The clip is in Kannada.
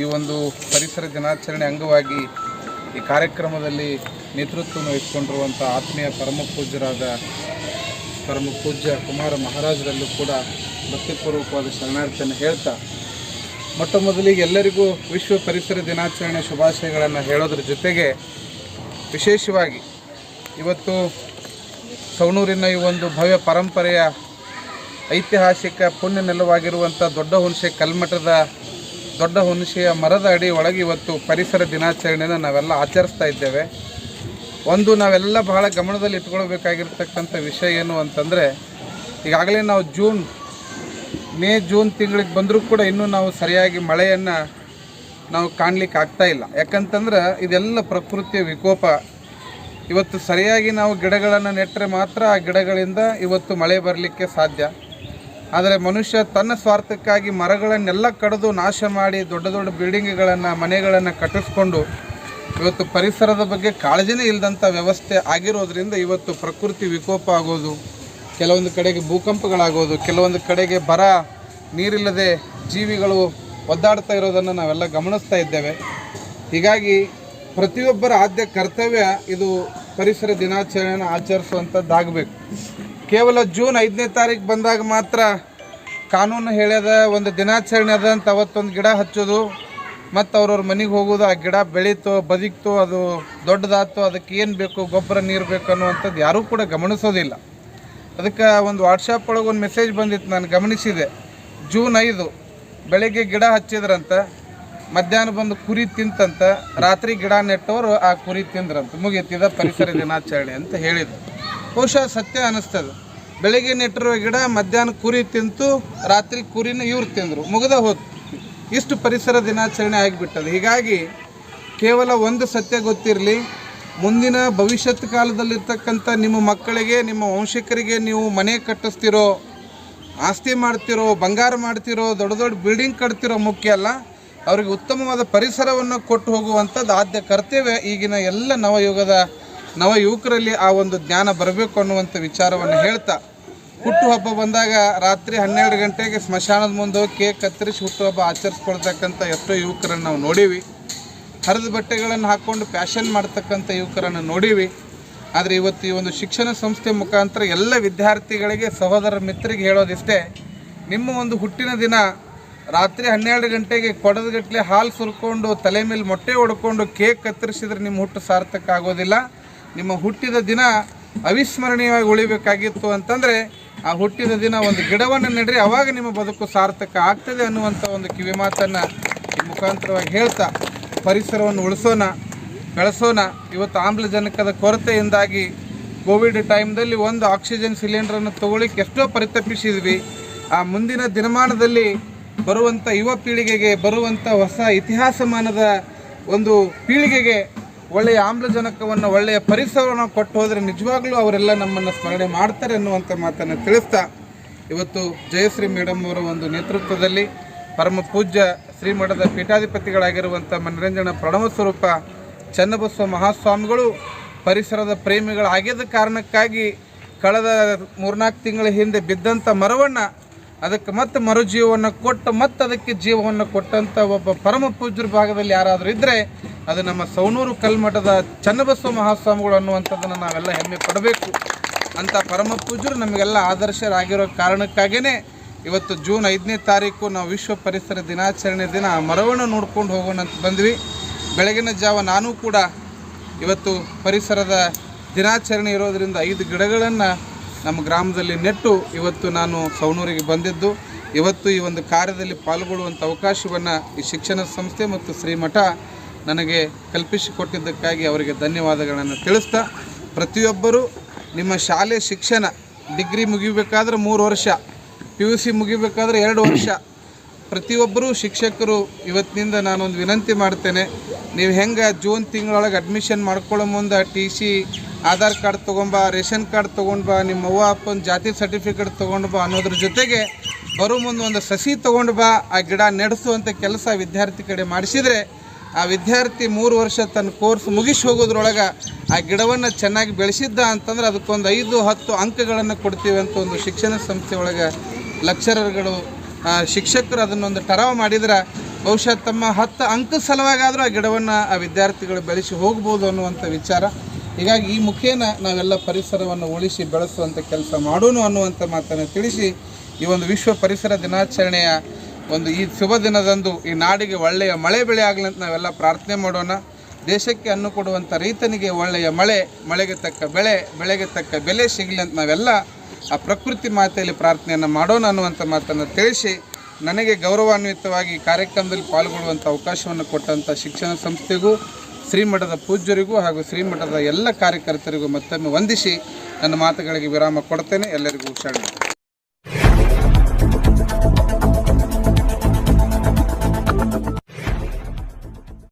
ಈ ಒಂದು ಪರಿಸರ ದಿನಾಚರಣೆ ಅಂಗವಾಗಿ ಈ ಕಾರ್ಯಕ್ರಮದಲ್ಲಿ ನೇತೃತ್ವವನ್ನು ವಹಿಸಿಕೊಂಡಿರುವಂಥ ಆತ್ಮೀಯ ಪರಮ ಪೂಜ್ಯ ಕುಮಾರ ಮಹಾರಾಜರಲ್ಲೂ ಕೂಡ ಭಕ್ತಿಪೂರ್ವಕವಾದ ಶರಣಾರ್ಥಿಯನ್ನು ಹೇಳ್ತಾ ಮೊಟ್ಟ ಮೊದಲಿಗೆ ಎಲ್ಲರಿಗೂ ವಿಶ್ವ ಪರಿಸರ ದಿನಾಚರಣೆ ಶುಭಾಶಯಗಳನ್ನು ಹೇಳೋದ್ರ ಜೊತೆಗೆ ವಿಶೇಷವಾಗಿ ಇವತ್ತು ಸವಣೂರಿನ ಈ ಒಂದು ಭವ್ಯ ಪರಂಪರೆಯ ಐತಿಹಾಸಿಕ ಪುಣ್ಯ ನೆಲವಾಗಿರುವಂಥ ದೊಡ್ಡ ಹುಣಸೆ ಕಲ್ಮಠದ ದೊಡ್ಡ ಹುಣಸೆಯ ಮರದ ಅಡಿ ಒಳಗೆ ಇವತ್ತು ಪರಿಸರ ದಿನಾಚರಣೆಯನ್ನು ನಾವೆಲ್ಲ ಆಚರಿಸ್ತಾ ಇದ್ದೇವೆ. ಒಂದು ನಾವೆಲ್ಲ ಬಹಳ ಗಮನದಲ್ಲಿ ಇಟ್ಕೊಳ್ಬೇಕಾಗಿರ್ತಕ್ಕಂಥ ವಿಷಯ ಏನು ಅಂತಂದರೆ, ಈಗಾಗಲೇ ನಾವು ಜೂನ್ ತಿಂಗಳಿಗೆ ಬಂದರೂ ಕೂಡ ಇನ್ನೂ ನಾವು ಸರಿಯಾಗಿ ಮಳೆಯನ್ನು ನಾವು ಕಾಣಲಿಕ್ಕೆ ಆಗ್ತಾಯಿಲ್ಲ. ಯಾಕಂತಂದ್ರೆ ಇದೆಲ್ಲ ಪ್ರಕೃತಿಯ ವಿಕೋಪ. ಇವತ್ತು ಸರಿಯಾಗಿ ನಾವು ಗಿಡಗಳನ್ನು ನೆಟ್ಟರೆ ಮಾತ್ರ ಆ ಗಿಡಗಳಿಂದ ಇವತ್ತು ಮಳೆ ಬರಲಿಕ್ಕೆ ಸಾಧ್ಯ. ಆದರೆ ಮನುಷ್ಯ ತನ್ನ ಸ್ವಾರ್ಥಕ್ಕಾಗಿ ಮರಗಳನ್ನೆಲ್ಲ ಕಡಿದು ನಾಶ ಮಾಡಿ ದೊಡ್ಡ ದೊಡ್ಡ ಬಿಲ್ಡಿಂಗ್ಗಳನ್ನು ಮನೆಗಳನ್ನು ಕಟ್ಟಿಸ್ಕೊಂಡು ಇವತ್ತು ಪರಿಸರದ ಬಗ್ಗೆ ಕಾಳಜಿನೇ ಇಲ್ಲದಂಥ ವ್ಯವಸ್ಥೆ ಆಗಿರೋದ್ರಿಂದ ಇವತ್ತು ಪ್ರಕೃತಿ ವಿಕೋಪ ಆಗೋದು, ಕೆಲವೊಂದು ಕಡೆಗೆ ಭೂಕಂಪಗಳಾಗೋದು, ಕೆಲವೊಂದು ಕಡೆಗೆ ಬರ, ನೀರಿಲ್ಲದೆ ಜೀವಿಗಳು ಒದ್ದಾಡ್ತಾ ಇರೋದನ್ನು ನಾವೆಲ್ಲ ಗಮನಿಸ್ತಾ ಇದ್ದೇವೆ. ಹೀಗಾಗಿ ಪ್ರತಿಯೊಬ್ಬರ ಆದ್ಯ ಕರ್ತವ್ಯ ಇದು ಪರಿಸರ ದಿನಾಚರಣೆಯನ್ನು ಆಚರಿಸುವಂಥದ್ದಾಗಬೇಕು. ಕೇವಲ ಜೂನ್ 5ನೇ ತಾರೀಕು ಬಂದಾಗ ಮಾತ್ರ ಕಾನೂನು ಹೇಳ್ಯದ ಒಂದು ದಿನಾಚರಣೆ ಅದ ಅಂತ ಅವತ್ತೊಂದು ಗಿಡ ಹಚ್ಚೋದು ಮತ್ತು ಅವ್ರವ್ರ ಮನೆಗೆ ಹೋಗೋದು, ಆ ಗಿಡ ಬೆಳೀತೋ ಬದುಕ್ತೋ ಅದು ದೊಡ್ಡದಾಯ್ತೋ ಅದಕ್ಕೆ ಏನು ಬೇಕು ಗೊಬ್ಬರ ನೀರು ಬೇಕು ಅನ್ನುವಂಥದ್ದು ಯಾರೂ ಕೂಡ ಗಮನಿಸೋದಿಲ್ಲ. ಅದಕ್ಕೆ ಒಂದು ವಾಟ್ಸಪ್ ಒಳಗೆ ಒಂದು ಮೆಸೇಜ್ ಬಂದಿತ್ತು, ನಾನು ಗಮನಿಸಿದೆ. ಜೂನ್ 5 ಬೆಳಗ್ಗೆ ಗಿಡ ಹಚ್ಚಿದ್ರಂತ, ಮಧ್ಯಾಹ್ನ ಬಂದು ಕುರಿ ತಿಂತಂತ, ರಾತ್ರಿ ಗಿಡ ನೆಟ್ಟವರು ಆ ಕುರಿ ತಿಂದ್ರಂತ, ಮುಗಿತಿದ ಪರಿಸರ ದಿನಾಚರಣೆ ಅಂತ ಹೇಳಿದ್ರು. ಬಹುಶಃ ಸತ್ಯ ಅನ್ನಿಸ್ತದೆ. ಬೆಳಗ್ಗೆ ನೆಟ್ಟಿರುವ ಗಿಡ ಮಧ್ಯಾಹ್ನ ಕುರಿ ತಿಂತು, ರಾತ್ರಿ ಕುರಿನ ಇವ್ರು ತಿಂದರು, ಮುಗಿದ ಹೋತು. ಇಷ್ಟು ಪರಿಸರ ದಿನಾಚರಣೆ ಆಗಿಬಿಟ್ಟದು. ಹೀಗಾಗಿ ಕೇವಲ ಒಂದು ಸತ್ಯ ಗೊತ್ತಿರಲಿ, ಮುಂದಿನ ಭವಿಷ್ಯತ್ ಕಾಲದಲ್ಲಿರ್ತಕ್ಕಂಥ ನಿಮ್ಮ ಮಕ್ಕಳಿಗೆ, ನಿಮ್ಮ ವಂಶಿಕರಿಗೆ ನೀವು ಮನೆ ಕಟ್ಟಿಸ್ತಿರೋ, ಆಸ್ತಿ ಮಾಡ್ತಿರೋ, ಬಂಗಾರ ಮಾಡ್ತಿರೋ, ದೊಡ್ಡ ದೊಡ್ಡ ಬಿಲ್ಡಿಂಗ್ ಕಟ್ತಿರೋ ಮುಖ್ಯ ಅಲ್ಲ, ಅವರಿಗೆ ಉತ್ತಮವಾದ ಪರಿಸರವನ್ನು ಕೊಟ್ಟು ಹೋಗುವಂಥದ್ದು ಆದ್ಯ ಕರ್ತವ್ಯ. ಈಗಿನ ಎಲ್ಲ ನವ ಯುವಕರಲ್ಲಿ ಆ ಒಂದು ಜ್ಞಾನ ಬರಬೇಕು ಅನ್ನುವಂಥ ವಿಚಾರವನ್ನು ಹೇಳ್ತಾ, ಹುಟ್ಟುಹಬ್ಬ ಬಂದಾಗ ರಾತ್ರಿ 12 ಗಂಟೆಗೆ ಸ್ಮಶಾನದ ಮುಂದೆ ಕೇಕ್ ಕತ್ತರಿಸಿ ಹುಟ್ಟುಹಬ್ಬ ಆಚರಿಸ್ಕೊಳ್ತಕ್ಕಂಥ ಎಷ್ಟೋ ಯುವಕರನ್ನು ನಾವು ನೋಡೀವಿ. ಹರಿದ ಬಟ್ಟೆಗಳನ್ನು ಹಾಕ್ಕೊಂಡು ಫ್ಯಾಷನ್ ಮಾಡ್ತಕ್ಕಂಥ ಯುವಕರನ್ನು ನೋಡೀವಿ. ಆದರೆ ಇವತ್ತು ಈ ಒಂದು ಶಿಕ್ಷಣ ಸಂಸ್ಥೆ ಮುಖಾಂತರ ಎಲ್ಲ ವಿದ್ಯಾರ್ಥಿಗಳಿಗೆ, ಸಹೋದರ ಮಿತ್ರರಿಗೆ ಹೇಳೋದಿಷ್ಟೇ, ನಿಮ್ಮ ಒಂದು ಹುಟ್ಟಿನ ದಿನ ರಾತ್ರಿ 12 ಗಂಟೆಗೆ ಕೊಡದಗಟ್ಟಲೆ ಹಾಲು ಸುಲ್ಕೊಂಡು, ತಲೆ ಮೇಲೆ ಮೊಟ್ಟೆ ಹೊಡ್ಕೊಂಡು ಕೇಕ್ ಕತ್ತರಿಸಿದ್ರೆ ನಿಮ್ಮ ಹುಟ್ಟು ಸಾರ್ಥಕ ಆಗೋದಿಲ್ಲ. ನಿಮ್ಮ ಹುಟ್ಟಿದ ದಿನ ಅವಿಸ್ಮರಣೀಯವಾಗಿ ಉಳಿಬೇಕಾಗಿತ್ತು ಅಂತಂದರೆ ಆ ಹುಟ್ಟಿದ ದಿನ ಒಂದು ಗಿಡವನ್ನು ನೆಡ್ರಿ, ಆವಾಗ ನಿಮ್ಮ ಬದುಕು ಸಾರ್ಥಕ ಆಗ್ತದೆ ಅನ್ನುವಂಥ ಒಂದು ಕಿವಿ ಮಾತನ್ನು ಈ ಮುಖಾಂತರವಾಗಿ ಹೇಳ್ತಾ, ಪರಿಸರವನ್ನು ಉಳಿಸೋಣ, ಬೆಳೆಸೋಣ. ಇವತ್ತು ಆಮ್ಲಜನಕದ ಕೊರತೆಯಿಂದಾಗಿ ಕೋವಿಡ್ ಟೈಮ್ದಲ್ಲಿ ಒಂದು ಆಕ್ಸಿಜನ್ ಸಿಲಿಂಡ್ರನ್ನು ತೊಗೊಳ್ಳಿಕ್ಕೆ ಎಷ್ಟೋ ಪರಿತಪಿಸಿದ್ವಿ. ಆ ಮುಂದಿನ ದಿನಮಾನದಲ್ಲಿ ಬರುವಂಥ ಯುವ ಪೀಳಿಗೆಗೆ, ಬರುವಂಥ ಹೊಸ ಇತಿಹಾಸಮಾನದ ಒಂದು ಪೀಳಿಗೆಗೆ ಒಳ್ಳೆಯ ಆಮ್ಲಜನಕವನ್ನು, ಒಳ್ಳೆಯ ಪರಿಸರವನ್ನು ಕೊಟ್ಟು ಹೋದರೆ ನಿಜವಾಗ್ಲೂ ಅವರೆಲ್ಲ ನಮ್ಮನ್ನು ಸ್ಮರಣೆ ಮಾಡ್ತಾರೆ ಅನ್ನುವಂಥ ಮಾತನ್ನು ತಿಳಿಸ್ತಾ, ಇವತ್ತು ಜಯಶ್ರೀ ಮೇಡಮ್ ಅವರ ಒಂದು ನೇತೃತ್ವದಲ್ಲಿ ಪರಮ ಪೂಜ್ಯ ಶ್ರೀಮಠದ ಪೀಠಾಧಿಪತಿಗಳಾಗಿರುವಂಥ ಮನರಂಜನಾ ಪ್ರಣವ ಸ್ವರೂಪ ಚನ್ನಬಸವ ಮಹಾಸ್ವಾಮಿಗಳು ಪರಿಸರದ ಪ್ರೇಮಿಗಳಾಗಿದ್ದ ಕಾರಣಕ್ಕಾಗಿ ಕಳೆದ 3-4 ತಿಂಗಳ ಹಿಂದೆ ಬಿದ್ದಂಥ ಮರವನ್ನು ಅದಕ್ಕೆ ಮತ್ತೆ ಮರುಜೀವವನ್ನು ಕೊಟ್ಟು ಮತ್ತೆ ಅದಕ್ಕೆ ಜೀವವನ್ನು ಕೊಟ್ಟಂಥ ಒಬ್ಬ ಪರಮ ಪೂಜ್ಯರ ಭಾಗದಲ್ಲಿ ಯಾರಾದರೂ ಇದ್ದರೆ ಅದು ನಮ್ಮ ಸವಣೂರು ಕಲ್ಮಠದ ಚನ್ನಬಸವ ಮಹಾಸ್ವಾಮಿಗಳು ಅನ್ನುವಂಥದ್ದನ್ನು ನಾವೆಲ್ಲ ಹೆಮ್ಮೆ ಪಡಬೇಕು. ಅಂಥ ಪರಮ ಪೂಜ್ಯರು ನಮಗೆಲ್ಲ ಆದರ್ಶರಾಗಿರೋ ಕಾರಣಕ್ಕಾಗಿಯೇ ಇವತ್ತು ಜೂನ್ 5ನೇ ತಾರೀಕು ನಾವು ವಿಶ್ವ ಪರಿಸರ ದಿನಾಚರಣೆ ದಿನ ಆ ಮರವನ್ನು ನೋಡ್ಕೊಂಡು ಹೋಗೋಣ ಅಂತ ಬಂದ್ವಿ. ಬೆಳಗಿನ ಜಾವ ನಾನು ಕೂಡ ಇವತ್ತು ಪರಿಸರದ ದಿನಾಚರಣೆ ಇರೋದರಿಂದ 5 ಗಿಡಗಳನ್ನು ನಮ್ಮ ಗ್ರಾಮದಲ್ಲಿ ನೆಟ್ಟು ಇವತ್ತು ನಾನು ಸವಣೂರಿಗೆ ಬಂದಿದ್ದು. ಇವತ್ತು ಈ ಒಂದು ಕಾರ್ಯದಲ್ಲಿ ಪಾಲ್ಗೊಳ್ಳುವಂಥ ಅವಕಾಶವನ್ನು ಈ ಶಿಕ್ಷಣ ಸಂಸ್ಥೆ ಮತ್ತು ಶ್ರೀಮಠ ನನಗೆ ಕಲ್ಪಿಸಿಕೊಟ್ಟಿದ್ದಕ್ಕಾಗಿ ಅವರಿಗೆ ಧನ್ಯವಾದಗಳನ್ನು ತಿಳಿಸ್ತಾ, ಪ್ರತಿಯೊಬ್ಬರೂ ನಿಮ್ಮ ಶಾಲೆ ಶಿಕ್ಷಣ ಡಿಗ್ರಿ ಮುಗಿಬೇಕಾದ್ರೆ 3 ವರ್ಷ, PUC ಮುಗಿಬೇಕಾದ್ರೆ 2 ವರ್ಷ, ಪ್ರತಿಯೊಬ್ಬರೂ ಶಿಕ್ಷಕರು ಇವತ್ತಿನಿಂದ ನಾನೊಂದು ವಿನಂತಿ ಮಾಡ್ತೇನೆ, ನೀವು ಹೆಂಗೆ ಜೂನ್ ತಿಂಗಳೊಳಗೆ ಅಡ್ಮಿಷನ್ ಮಾಡ್ಕೊಳ್ಳೋ ಮುಂದೆ TC, ಆಧಾರ್ ಕಾರ್ಡ್ ತೊಗೊಂಬಾ, ರೇಷನ್ ಕಾರ್ಡ್ ತೊಗೊಂಡು ಬಾ, ನಿಮ್ಮ ಅವ್ವ ಅಪ್ಪನ ಜಾತಿ ಸರ್ಟಿಫಿಕೇಟ್ ತೊಗೊಂಡು ಬಾ ಅನ್ನೋದ್ರ ಜೊತೆಗೆ ಬರೋ ಮುಂದೆ ಒಂದು ಸಸಿ ತೊಗೊಂಡು ಬಾ, ಆ ಗಿಡ ನಡೆಸುವಂಥ ಕೆಲಸ ವಿದ್ಯಾರ್ಥಿ ಕಡೆ ಮಾಡಿಸಿದರೆ ಆ ವಿದ್ಯಾರ್ಥಿ 3 ವರ್ಷ ತನ್ನ ಕೋರ್ಸ್ ಮುಗಿಸಿ ಹೋಗೋದ್ರೊಳಗೆ ಆ ಗಿಡವನ್ನು ಚೆನ್ನಾಗಿ ಬೆಳೆಸಿದ್ದ ಅಂತಂದ್ರೆ ಅದಕ್ಕೊಂದು 5-10 ಅಂಕಗಳನ್ನು ಕೊಡ್ತೀವಿ ಅಂತ ಒಂದು ಶಿಕ್ಷಣ ಸಂಸ್ಥೆ ಒಳಗೆ ಲೆಕ್ಚರರ್ಗಳು, ಶಿಕ್ಷಕರು ಅದನ್ನೊಂದು ಠರಾವು ಮಾಡಿದ್ರೆ ಬಹುಶಃ ತಮ್ಮ 10 ಅಂಕ ಸಲುವಾಗಾದರೂ ಆ ಗಿಡವನ್ನು ಆ ವಿದ್ಯಾರ್ಥಿಗಳು ಬೆಳೆಸಿ ಹೋಗ್ಬೋದು ಅನ್ನುವಂಥ ವಿಚಾರ. ಹೀಗಾಗಿ ಈ ಮುಖೇನ ನಾವೆಲ್ಲ ಪರಿಸರವನ್ನು ಉಳಿಸಿ ಬೆಳೆಸುವಂಥ ಕೆಲಸ ಮಾಡೋಣ ಅನ್ನುವಂಥ ಮಾತನ್ನು ತಿಳಿಸಿ ಈ ಒಂದು ವಿಶ್ವ ಪರಿಸರ ದಿನಾಚರಣೆಯ ಒಂದು ಈ ಶುಭ ದಿನದಂದು ಈ ನಾಡಿಗೆ ಒಳ್ಳೆಯ ಮಳೆ ಬೆಳೆ ಆಗಲಿ ಅಂತ ನಾವೆಲ್ಲ ಪ್ರಾರ್ಥನೆ ಮಾಡೋಣ. ದೇಶಕ್ಕೆ ಅನ್ನು ಕೊಡುವಂಥ ರೈತನಿಗೆ ಒಳ್ಳೆಯ ಮಳೆಗೆ ತಕ್ಕ ಬೆಳೆಗೆ ತಕ್ಕ ಬೆಲೆ ಸಿಗಲಿ ಅಂತ ನಾವೆಲ್ಲ ಆ ಪ್ರಕೃತಿ ಮಾತೆಯಲ್ಲಿ ಪ್ರಾರ್ಥನೆಯನ್ನು ಮಾಡೋಣ ಅನ್ನುವಂಥ ಮಾತನ್ನು ತಿಳಿಸಿ ನನಗೆ ಗೌರವಾನ್ವಿತವಾಗಿ ಕಾರ್ಯಕ್ರಮದಲ್ಲಿ ಪಾಲ್ಗೊಳ್ಳುವಂಥ ಅವಕಾಶವನ್ನು ಕೊಟ್ಟಂಥ ಶಿಕ್ಷಣ ಸಂಸ್ಥೆಗೂ ಶ್ರೀಮಠದ ಪೂಜ್ಯರಿಗೂ ಹಾಗೂ ಶ್ರೀಮಠದ ಎಲ್ಲ ಕಾರ್ಯಕರ್ತರಿಗೂ ಮತ್ತೊಮ್ಮೆ ವಂದಿಸಿ ನನ್ನ ಮಾತುಗಳಿಗೆ ವಿರಾಮ ಕೊಡ್ತೇನೆ. ಎಲ್ಲರಿಗೂ ಶರಣ.